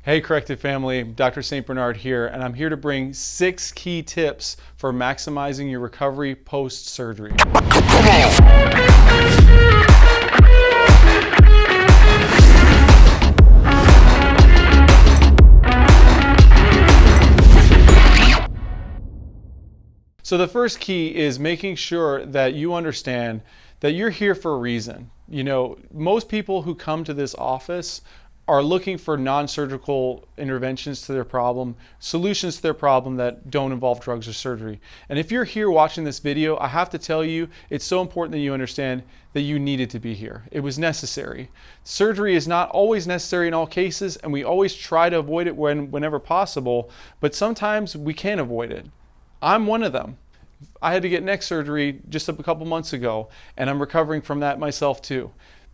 Hey Corrected family, Dr. St. Bernard here, and I'm here to bring 6 key tips for maximizing your recovery post-surgery. So the first key is making sure that you understand that you're here for a reason. You know, most people who come to this office are looking for non-surgical interventions to their problem, solutions to their problem that don't involve drugs or surgery. And if you're here watching this video, I have to tell you, it's so important that you understand that you needed to be here. It was necessary. Surgery is not always necessary in all cases, and we always try to avoid it whenever possible, but sometimes we can't avoid it. I'm one of them. I had to get neck surgery just a couple months ago, and I'm recovering from that myself too.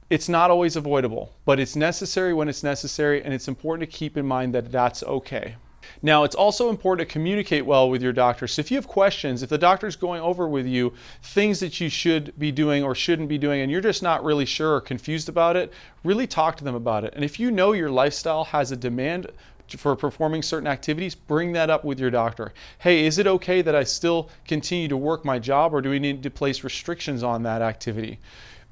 It's not always avoidable, but it's necessary when it's necessary, and it's important to keep in mind that that's okay. Now, it's also important to communicate well with your doctor. So if you have questions, if the doctor's going over with you things that you should be doing or shouldn't be doing, and you're just not really sure or confused about it, really talk to them about it. And if you know your lifestyle has a demand for performing certain activities, bring that up with your doctor. Hey, is it okay that I still continue to work my job, or do we need to place restrictions on that activity?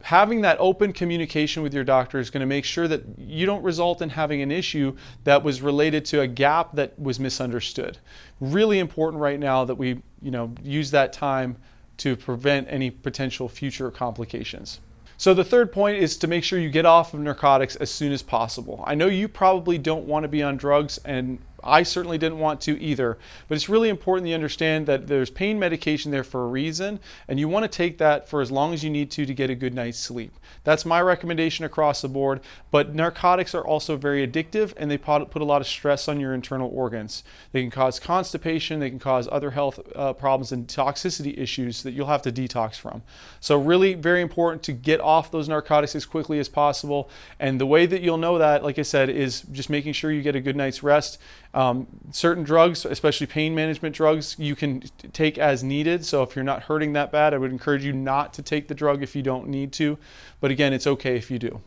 Having that open communication with your doctor is going to make sure that you don't result in having an issue that was related to a gap that was misunderstood. Really important right now that we, use that time to prevent any potential future complications. So the third point is to make sure you get off of narcotics as soon as possible. I know you probably don't want to be on drugs, and I certainly didn't want to either, but it's really important that you understand that there's pain medication there for a reason, and you want to take that for as long as you need to get a good night's sleep. That's my recommendation across the board, but narcotics are also very addictive, and they put a lot of stress on your internal organs. They can cause constipation, they can cause other health problems and toxicity issues that you'll have to detox from. So really very important to get off those narcotics as quickly as possible, and the way that you'll know that, like I said, is just making sure you get a good night's rest. Certain drugs, especially pain management drugs, you can take as needed. So if you're not hurting that bad, I would encourage you not to take the drug if you don't need to. But again, it's okay if you do.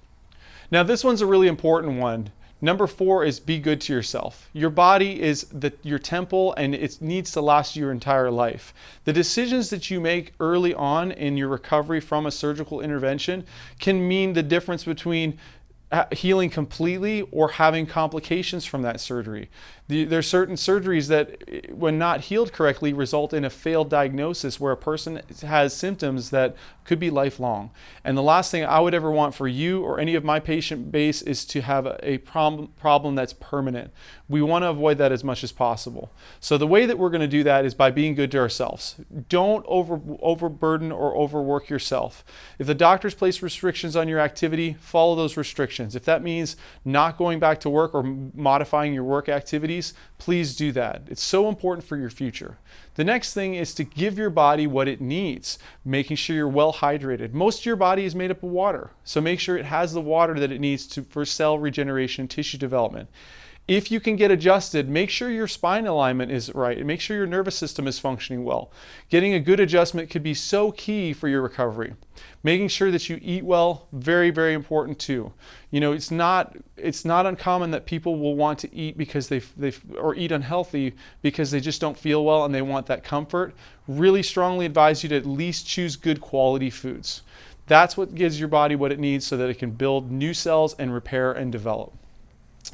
Now, this one's a really important one. Number 4 is be good to yourself. Your body is your temple, and it needs to last your entire life. The decisions that you make early on in your recovery from a surgical intervention can mean the difference between healing completely or having complications from that surgery. There are certain surgeries that, when not healed correctly, result in a failed diagnosis where a person has symptoms that could be lifelong. And the last thing I would ever want for you or any of my patient base is to have a problem that's permanent. We want to avoid that as much as possible. So the way that we're going to do that is by being good to ourselves. Don't overburden or overwork yourself. If the doctors place restrictions on your activity, follow those restrictions. If that means not going back to work or modifying your work activities, please do that. It's so important for your future. The next thing is to give your body what it needs, making sure you're well hydrated. Most of your body is made up of water, so make sure it has the water that it needs for cell regeneration, tissue development. If you can get adjusted, make sure your spine alignment is right and make sure your nervous system is functioning well. Getting a good adjustment could be so key for your recovery. Making sure that you eat well, very, very important too. It's not uncommon that people will want to eat because or eat unhealthy because they just don't feel well and they want that comfort. Really strongly advise you to at least choose good quality foods. That's what gives your body what it needs so that it can build new cells and repair and develop.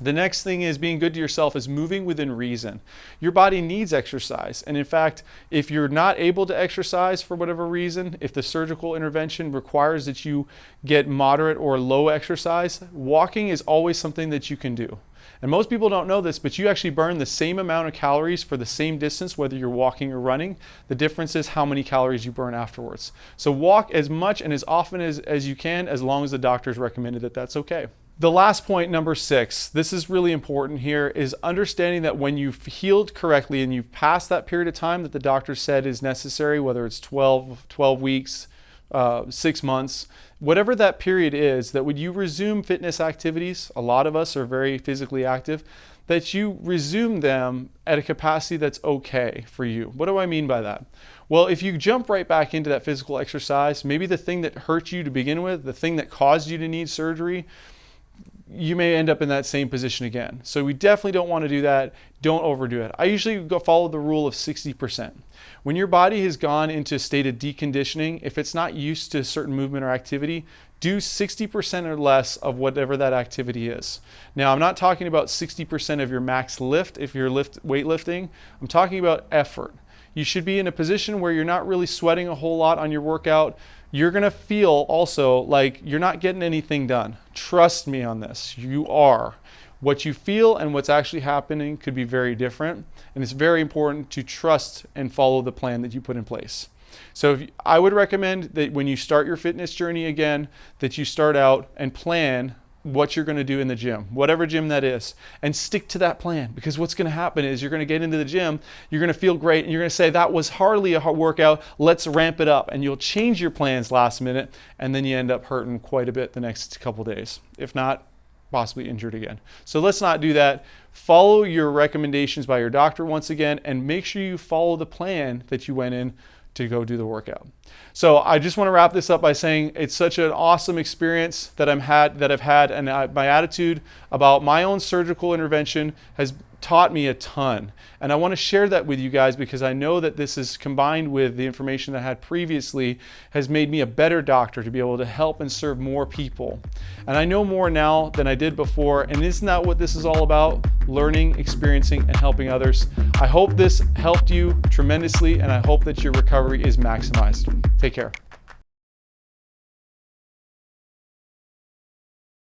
The next thing is being good to yourself is moving within reason. Your body needs exercise. And in fact, if you're not able to exercise for whatever reason, if the surgical intervention requires that you get moderate or low exercise, walking is always something that you can do. And most people don't know this, but you actually burn the same amount of calories for the same distance, whether you're walking or running. The difference is how many calories you burn afterwards. So walk as much and as often as you can, as long as the doctor's recommended that that's okay. The last point, number 6, this is really important here, is understanding that when you've healed correctly and you've passed that period of time that the doctor said is necessary, whether it's 12 weeks, 6 months, whatever that period is, that when you resume fitness activities, a lot of us are very physically active, that you resume them at a capacity that's okay for you. What do I mean by that? Well, if you jump right back into that physical exercise, maybe the thing that hurt you to begin with, the thing that caused you to need surgery, you may end up in that same position again. So we definitely don't want to do that. Don't overdo it. I usually go follow the rule of 60%. When your body has gone into a state of deconditioning, if it's not used to a certain movement or activity, do 60% or less of whatever that activity is. Now, I'm not talking about 60% of your max lift if you're weightlifting. I'm talking about effort. You should be in a position where you're not really sweating a whole lot on your workout. You're gonna feel also like you're not getting anything done. Trust me on this, you are. What you feel and what's actually happening could be very different, and it's very important to trust and follow the plan that you put in place. So I would recommend that when you start your fitness journey again, that you start out and plan what you're going to do in the gym, whatever gym that is, and stick to that plan, because what's going to happen is you're going to get into the gym, you're going to feel great, and you're going to say, that was hardly a hard workout, let's ramp it up, and you'll change your plans last minute, and then you end up hurting quite a bit the next couple days, if not possibly injured again. So let's not do that. Follow your recommendations by your doctor once again, and make sure you follow the plan that you went in to go do the workout. So I just want to wrap this up by saying it's such an awesome experience that I've had, and my attitude about my own surgical intervention has taught me a ton. And I want to share that with you guys because I know that this is combined with the information that I had previously has made me a better doctor to be able to help and serve more people. And I know more now than I did before. And isn't that what this is all about? Learning, experiencing, and helping others. I hope this helped you tremendously, and I hope that your recovery is maximized. Take care.